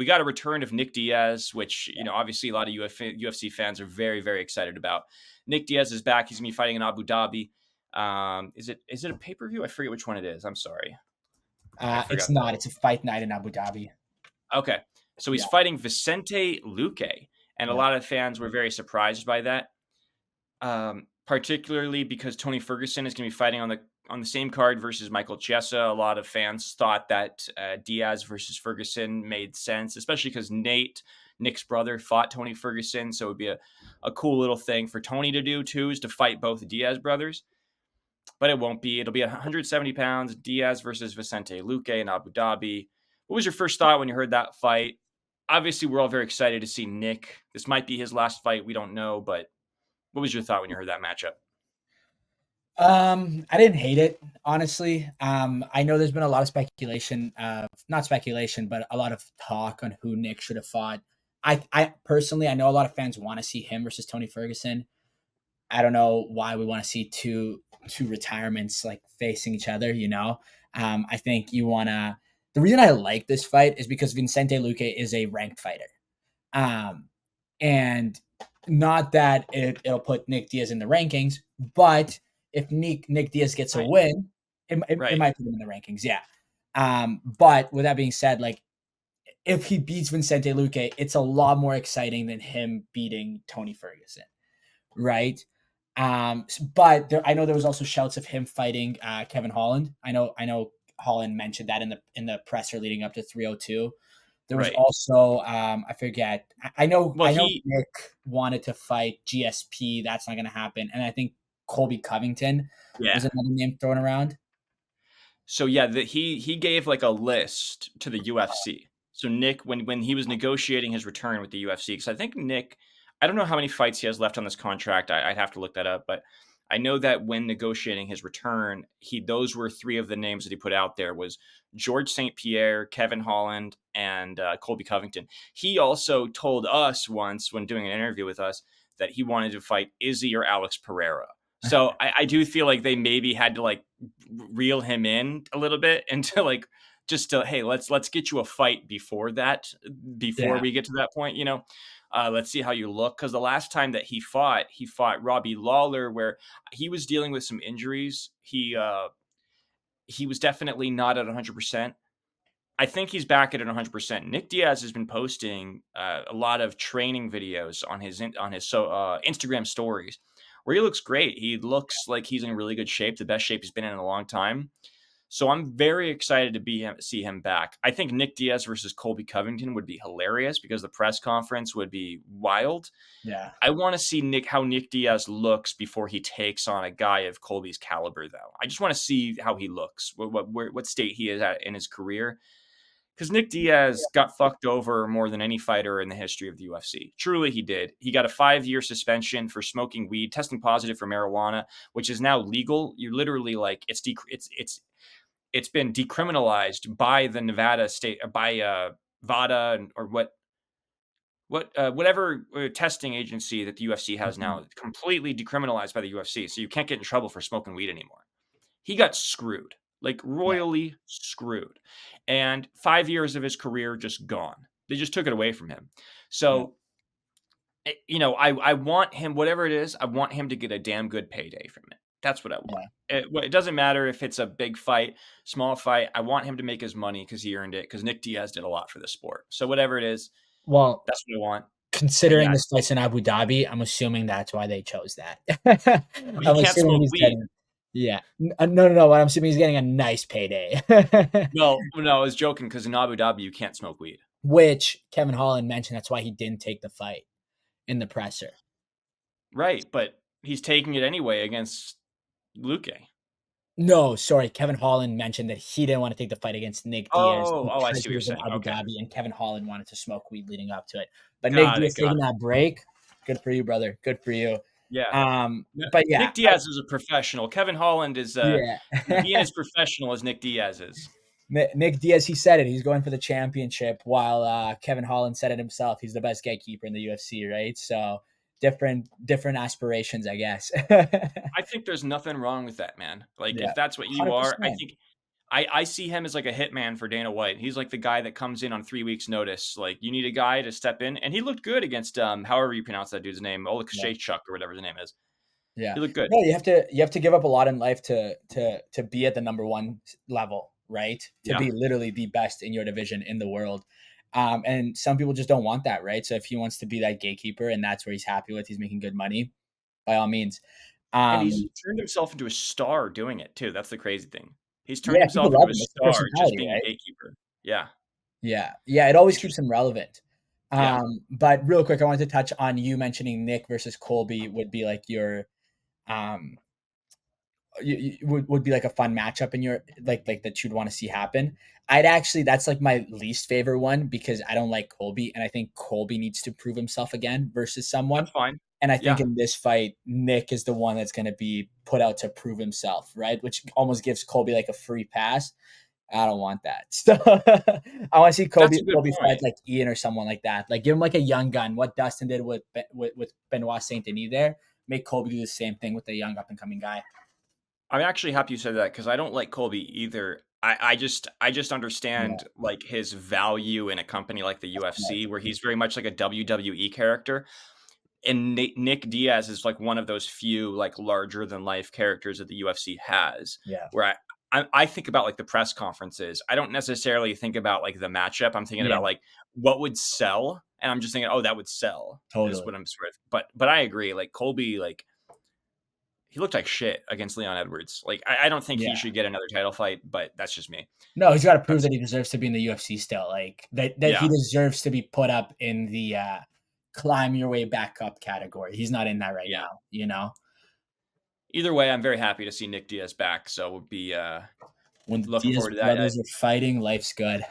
we got a return of Nick Diaz, which, obviously a lot of UFC fans are very, very excited about. Nick Diaz is back. He's going to be fighting in Abu Dhabi. Is it a pay-per-view? I forget which one it is. I'm sorry. It's not. It's a fight night in Abu Dhabi. Okay. So he's fighting Vicente Luque, and a lot of fans were very surprised by that, particularly because Tony Ferguson is going to be fighting on the same card versus Michael Chiesa. A lot of fans thought that Diaz versus Ferguson made sense, especially because Nick's brother, fought Tony Ferguson, so it would be a cool little thing for Tony to do too, is to fight both Diaz brothers. But it won't be. It'll be 170 pounds, Diaz versus Vicente Luque in Abu Dhabi. What was your first thought when you heard that fight? Obviously, we're all very excited to see Nick. This might be his last fight. We don't know, but what was your thought when you heard that matchup? I didn't hate it, honestly. I know there's been a lot of speculation, not speculation, but a lot of talk on who Nick should have fought. I personally, I know a lot of fans want to see him versus Tony Ferguson. I don't know why we want to see two retirements like facing each other, I think you want to. The reason I like this fight is because Vicente Luque is a ranked fighter. And not that it'll put Nick Diaz in the rankings, but if Nick Diaz gets a win, it might put him in the rankings. Yeah. But with that being said, like if he beats Vicente Luque, it's a lot more exciting than him beating Tony Ferguson. Right. But I know there was also shouts of him fighting Kevin Holland. I know Holland mentioned that in the presser leading up to 302. There was also I forget. I know Nick wanted to fight GSP. That's not going to happen. And I think Colby Covington was another name thrown around. So he gave like a list to the UFC. So Nick, when he was negotiating his return with the UFC, because I think Nick, I don't know how many fights he has left on this contract. I'd have to look that up, but I know that when negotiating his return, those were three of the names that he put out there was George St. Pierre, Kevin Holland, and Colby Covington. He also told us once when doing an interview with us that he wanted to fight Izzy or Alex Pereira. So I do feel like they maybe had to like reel him in a little bit into like just to, hey, let's get you a fight before we get to that point, let's see how you look. Because the last time that he fought Robbie Lawler, where he was dealing with some injuries. He was definitely not at 100%. I think he's back at 100%. Nick Diaz has been posting a lot of training videos on his Instagram stories where he looks great. He looks like he's in really good shape, the best shape he's been in a long time. So I'm very excited to see him back. I think Nick Diaz versus Colby Covington would be hilarious because the press conference would be wild. Yeah. I want to see how Nick Diaz looks before he takes on a guy of Colby's caliber, though. I just want to see how he looks, what state he is at in his career. Because Nick Diaz got fucked over more than any fighter in the history of the UFC. Truly, he did. He got a 5-year suspension for smoking weed, testing positive for marijuana, which is now legal. You're literally like it's been decriminalized by the Nevada state, by VADA or whatever testing agency that the UFC has now, completely decriminalized by the UFC. So you can't get in trouble for smoking weed anymore. He got screwed, like royally screwed. And 5 years of his career just gone. They just took it away from him. So, I want him, whatever it is, I want him to get a damn good payday from it. That's what I want. It doesn't matter if it's a big fight, small fight. I want him to make his money because he earned it, because Nick Diaz did a lot for the sport. So whatever it is, that's what I want. Considering this fight's in Abu Dhabi, I'm assuming that's why they chose that. He can't smoke weed. No. What I'm assuming he's getting a nice payday. No, I was joking because in Abu Dhabi, you can't smoke weed. Which Kevin Holland mentioned that's why he didn't take the fight in the presser. Right, but he's taking it anyway against Luque. No, sorry. Kevin Holland mentioned that he didn't want to take the fight against Nick Diaz. I see what you're saying. Abu Dhabi, and Kevin Holland wanted to smoke weed leading up to it. But Nick Diaz taking that break, good for you, brother. Good for you. Yeah. But yeah, Nick Diaz is a professional. Kevin Holland is he is professional as Nick Diaz is. Nick Diaz, he said it. He's going for the championship, while Kevin Holland said it himself. He's the best gatekeeper in the UFC, right? So different aspirations, I guess. I think there's nothing wrong with that, man. Like if that's what you 100%. Are, I see him as like a hitman for Dana White. He's like the guy that comes in on 3 weeks notice. Like, you need a guy to step in, and he looked good against however you pronounce that dude's name, Yeah. Chuck or whatever his name is. Yeah. He looked good. No, you have to give up a lot in life to be at the number one level, right? To Yeah. be literally the best in your division in the world. And some people just don't want that, right? So if he wants to be that gatekeeper and that's where he's happy with, he's making good money, by all means. And he's Um, turned himself into a star doing it too. That's the crazy thing. He's turned yeah, people himself into love a him. It's the star just personality, being a right? gatekeeper. Yeah. Yeah. Yeah. It always keeps Interesting. him relevant. Yeah. But real quick, I wanted to touch on you mentioning Nick versus Colby would be like your um would be like a fun matchup in your like that you'd want to see happen. I'd actually that's like my least favorite one because I don't like Colby and I think Colby needs to prove himself again versus someone. That's fine. And I think Yeah. in this fight, Nick is the one that's going to be put out to prove himself, right? Which almost gives Colby like a free pass. I don't want that. So I want to see That's a good Colby fight point. like Ian or someone like that. Like give him like a young gun. What Dustin did with Benoit Saint Denis there. Make Colby do the same thing with the young up and coming guy. I'm actually happy you said that because I don't like Colby either. I just Yeah, understand like his value in a company like the smart. UFC where he's very much like a WWE character. And Nick Diaz is like one of those few like larger than life characters that the UFC has. Yeah, Where I think about like the press conferences. I don't necessarily think about like the matchup. I'm thinking yeah, about like what would sell, and I'm just thinking, oh, that would sell. Is totally. what I'm sort of. But I agree. Like Colby, like he looked like shit against Leon Edwards. Like I don't think he Yeah. should get another title fight, but that's just me. No, he's got to prove That's that he deserves to be in the UFC still. Like that he yeah. deserves to be put up in the climb your way back up category. He's not in that right Yeah. now, you know. Either way, I'm very happy to see Nick Diaz back. So we'll be When the looking Diaz forward to that. brothers are fighting, life's good.